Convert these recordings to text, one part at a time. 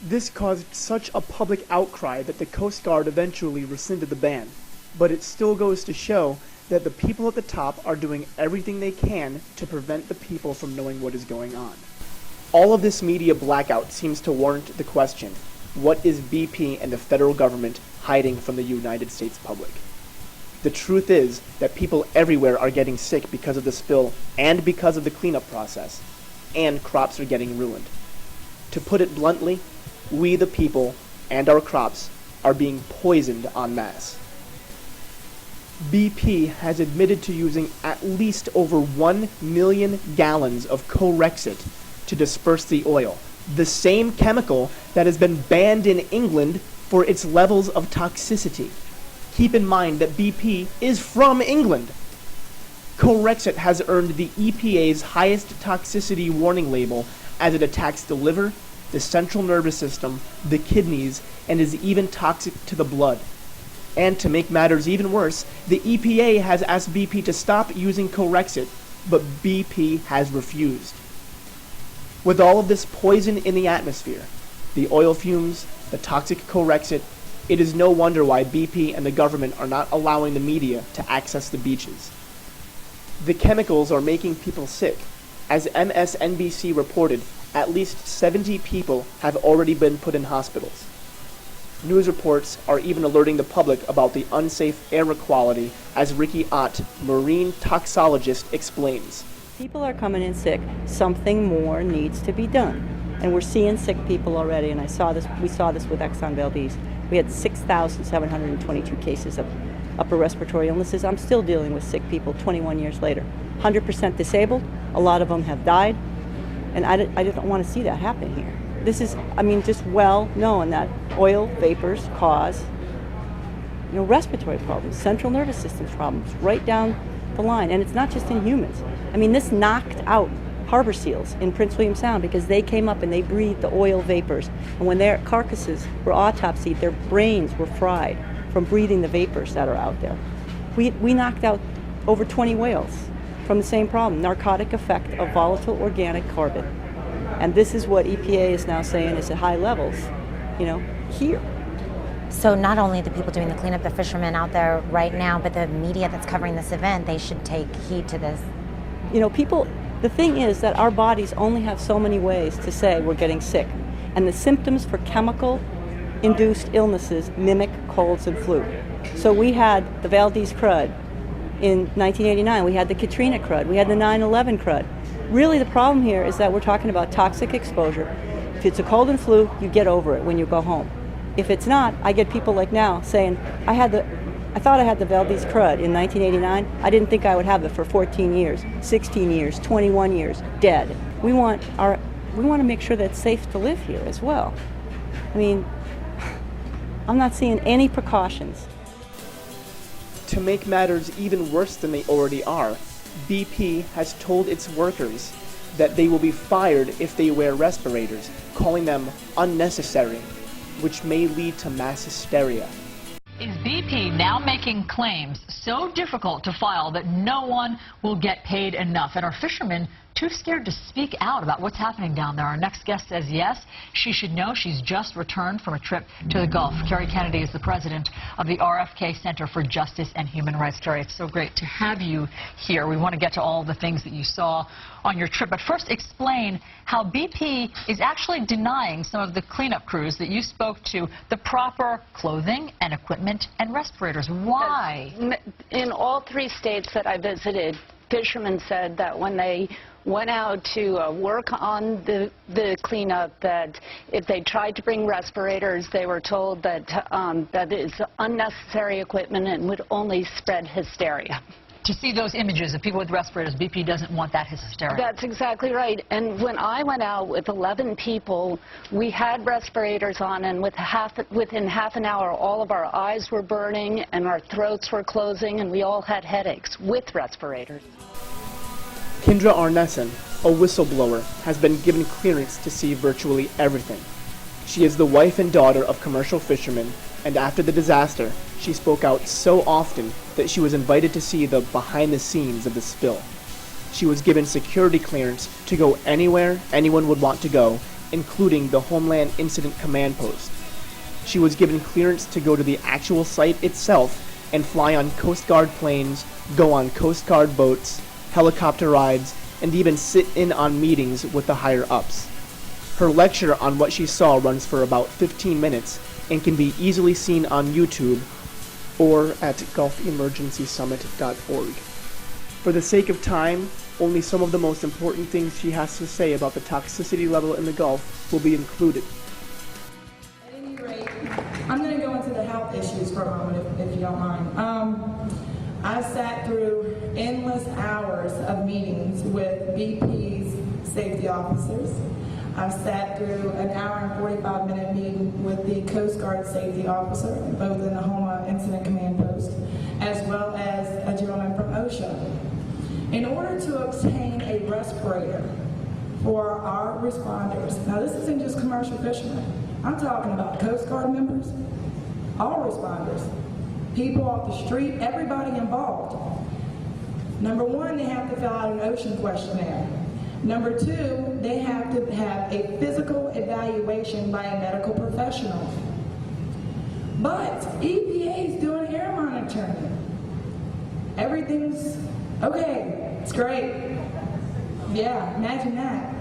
This caused such a public outcry that the Coast Guard eventually rescinded the ban. But it still goes to show that the people at the top are doing everything they can to prevent the people from knowing what is going on. All of this media blackout seems to warrant the question, what is BP and the federal government hiding from the United States public? The truth is that people everywhere are getting sick because of the spill and because of the cleanup process, and crops are getting ruined. To put it bluntly, we the people and our crops are being poisoned en masse. BP has admitted to using at least over 1 million gallons of Corexit to disperse the oil, the same chemical that has been banned in England for its levels of toxicity. Keep in mind that BP is from England. Corexit has earned the EPA's highest toxicity warning label as it attacks the liver, the central nervous system, the kidneys, and is even toxic to the blood. And to make matters even worse, the EPA has asked BP to stop using Corexit, but BP has refused. With all of this poison in the atmosphere, the oil fumes, the toxic Corexit, it is no wonder why BP and the government are not allowing the media to access the beaches. The chemicals are making people sick. As MSNBC reported, at least 70 people have already been put in hospitals. News reports are even alerting the public about the unsafe air quality, as Ricky Ott, marine toxologist, explains. People are coming in sick. Something more needs to be done. And we're seeing sick people already, and we saw this with Exxon Valdez. We had 6,722 cases of upper respiratory illnesses. I'm still dealing with sick people 21 years later. 100% disabled, a lot of them have died, and I don't want to see that happen here. This is, just well known that oil vapors cause, respiratory problems, central nervous system problems, right down the line. And it's not just in humans. This knocked out harbor seals in Prince William Sound because they came up and they breathed the oil vapors. And when their carcasses were autopsied, their brains were fried from breathing the vapors that are out there. We knocked out over 20 whales from the same problem, narcotic effect of volatile organic carbon. And this is what EPA is now saying is at high levels, here. So not only the people doing the cleanup, the fishermen out there right now, but the media that's covering this event, they should take heed to this. The thing is that our bodies only have so many ways to say we're getting sick. And the symptoms for chemical-induced illnesses mimic colds and flu. So we had the Valdez crud in 1989. We had the Katrina crud. We had the 9/11 crud. Really, the problem here is that we're talking about toxic exposure. If it's a cold and flu, you get over it when you go home. If it's not, I get people like now saying, I thought I had the Valdez crud in 1989. I didn't think I would have it for 14 years, 16 years, 21 years, dead. We want to make sure that it's safe to live here as well. I'm not seeing any precautions. To make matters even worse than they already are, BP has told its workers that they will be fired if they wear respirators, calling them unnecessary, which may lead to mass hysteria. Is BP now making claims so difficult to file that no one will get paid enough? And are fishermen too scared to speak out about what's happening down there? Our next guest says yes, she should know. She's just returned from a trip to the Gulf. Carrie Kennedy is the president of the RFK Center for Justice and Human Rights. Carrie, it's so great to have you here. We want to get to all the things that you saw on your trip. But first, explain how BP is actually denying some of the cleanup crews that you spoke to the proper clothing and equipment and respirators. Why? In all 3 states that I visited, fishermen said that when they went out to work on the cleanup, that if they tried to bring respirators, they were told that that is unnecessary equipment and would only spread hysteria. To see those images of people with respirators, BP doesn't want that hysteria. That's exactly right. And when I went out with 11 people, we had respirators on, and within half an hour, all of our eyes were burning and our throats were closing, and we all had headaches with respirators. Kindra Arneson, a whistleblower, has been given clearance to see virtually everything. She is the wife and daughter of commercial fishermen, and after the disaster, she spoke out so often that she was invited to see the behind-the-scenes of the spill. She was given security clearance to go anywhere anyone would want to go, including the Homeland Incident Command Post. She was given clearance to go to the actual site itself and fly on Coast Guard planes, go on Coast Guard boats, helicopter rides, and even sit in on meetings with the higher-ups. Her lecture on what she saw runs for about 15 minutes and can be easily seen on YouTube or at gulfemergencysummit.org. For the sake of time, only some of the most important things she has to say about the toxicity level in the Gulf will be included. At any rate, I'm going to go into the health issues for a moment, if you don't mind. I sat through endless hours of meetings with BP's safety officers. I sat through an hour and 45-minute meeting with the Coast Guard safety officer, both in the Homeland Incident Command Post, as well as a gentleman from OSHA. In order to obtain a respirator for our responders, now this isn't just commercial fishermen, I'm talking about Coast Guard members, all responders, people off the street, everybody involved. Number one, they have to fill out an ocean questionnaire. Number two, they have to have a physical evaluation by a medical professional. But EPA is doing air monitoring. Everything's okay, it's great. Yeah, imagine that.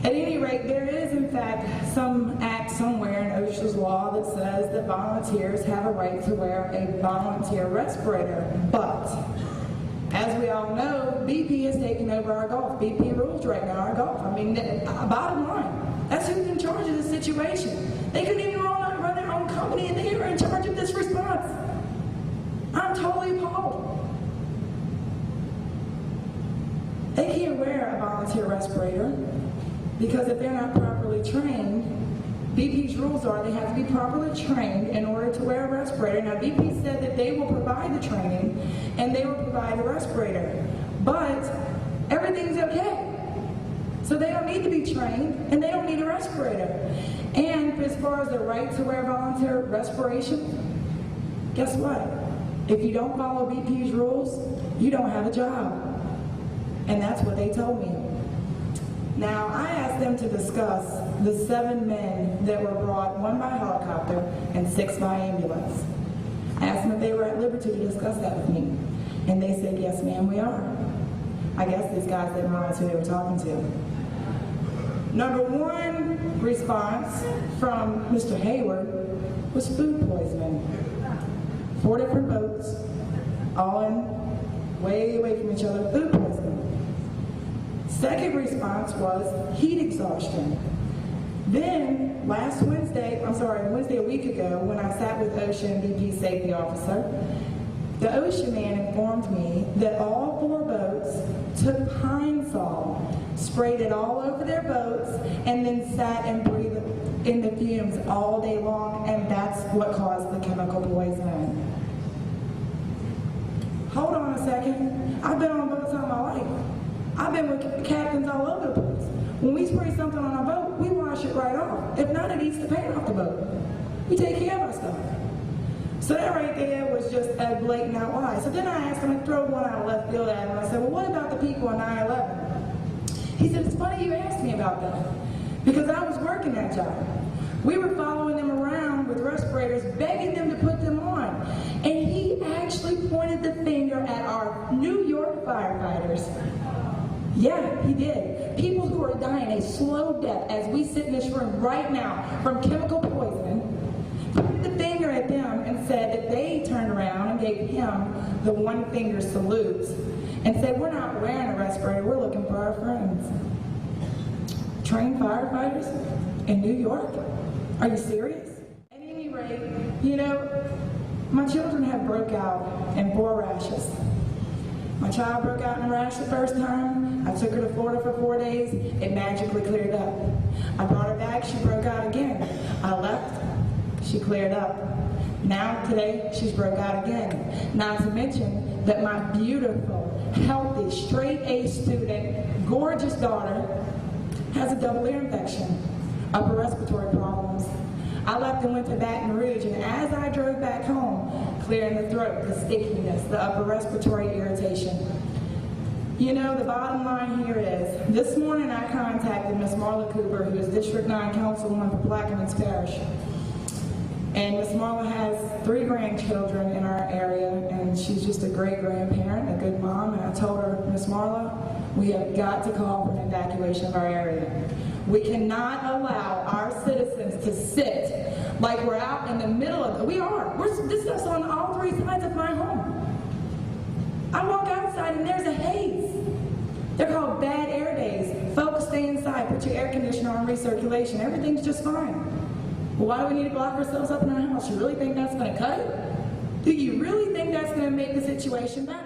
At any rate, there is in fact some act somewhere in OSHA's law that says that volunteers have a right to wear a volunteer respirator. But as we all know, BP is taking over our Gulf. BP rules right now our Gulf. I mean, bottom line, that's who's in charge of this situation. They couldn't even run their own company, and they were in charge of this response. I'm totally appalled. They can't wear a volunteer respirator because if they're not properly trained, BP's rules are they have to be properly trained in order to wear a respirator. Now, BP said that they will provide the training and they will provide a respirator, but everything's okay. So they don't need to be trained and they don't need a respirator. And as far as the right to wear volunteer respiration, guess what? If you don't follow BP's rules, you don't have a job. And that's what they told me. Now, I asked them to discuss the 7 men that were brought, 1 by helicopter and 6 by ambulance. I asked them if they were at liberty to discuss that with me. And they said, yes, ma'am, we are. I guess these guys didn't realize who they were talking to. Number 1 response from Mr. Hayward was food poisoning. 4 different boats, all in way away from each other, food poisoning. Second response was heat exhaustion. Then, Wednesday a week ago, when I sat with OSHA and BP's safety officer, the OSHA man informed me that all 4 boats took Pine Sol, sprayed it all over their boats, and then sat and breathed in the fumes all day long, and that's what caused the chemical poisoning. Hold on a second. I've been on boats all my life. I've been with captains all over the place. When we spray something on our boat, we wash it right off. If not, it eats the paint off the boat. We take care of our stuff. So that right there was just a blatant out lie. So then I asked him to throw one out of left field at him. I said, well, what about the people on 9/11? He said, it's funny you asked me about that, because I was working that job. We were following them around with respirators, begging them to put them on. And he actually pointed the finger at our New York firefighters. Yeah, he did. People who are dying a slow death as we sit in this room right now from chemical poisoning, pointed the finger at them and said that they turned around and gave him the 1-finger salute and said, we're not wearing a respirator, we're looking for our friends. Trained firefighters in New York? Are you serious? At any rate, you know, my children have broke out in 4 rashes. My child broke out in a rash the first time. I took her to Florida for 4 days. It magically cleared up. I brought her back. She broke out again. I left. She cleared up. Now, today, she's broke out again. Not to mention that my beautiful, healthy, straight-A student, gorgeous daughter has a double ear infection, upper respiratory problems. I left and went to Baton Rouge, and as I drove back home, clearing the throat, the stickiness, the upper respiratory irritation. You know, the bottom line here is, this morning I contacted Ms. Marla Cooper, who is District 9 Councilwoman for Plaquemines Parish. And Ms. Marla has 3 grandchildren in our area, and she's just a great grandparent, a good mom. And I told her, Ms. Marla, we have got to call for an evacuation of our area. We cannot allow our citizens to sit like we're out in the middle of it. This stuff's on all 3 sides of my home. I walk outside and there's a haze. They're called bad air days. Folks, stay inside, put your air conditioner on recirculation. Everything's just fine. Well, why do we need to lock ourselves up in our house? You really think that's going to cut it? Do you really think that's going to make the situation better?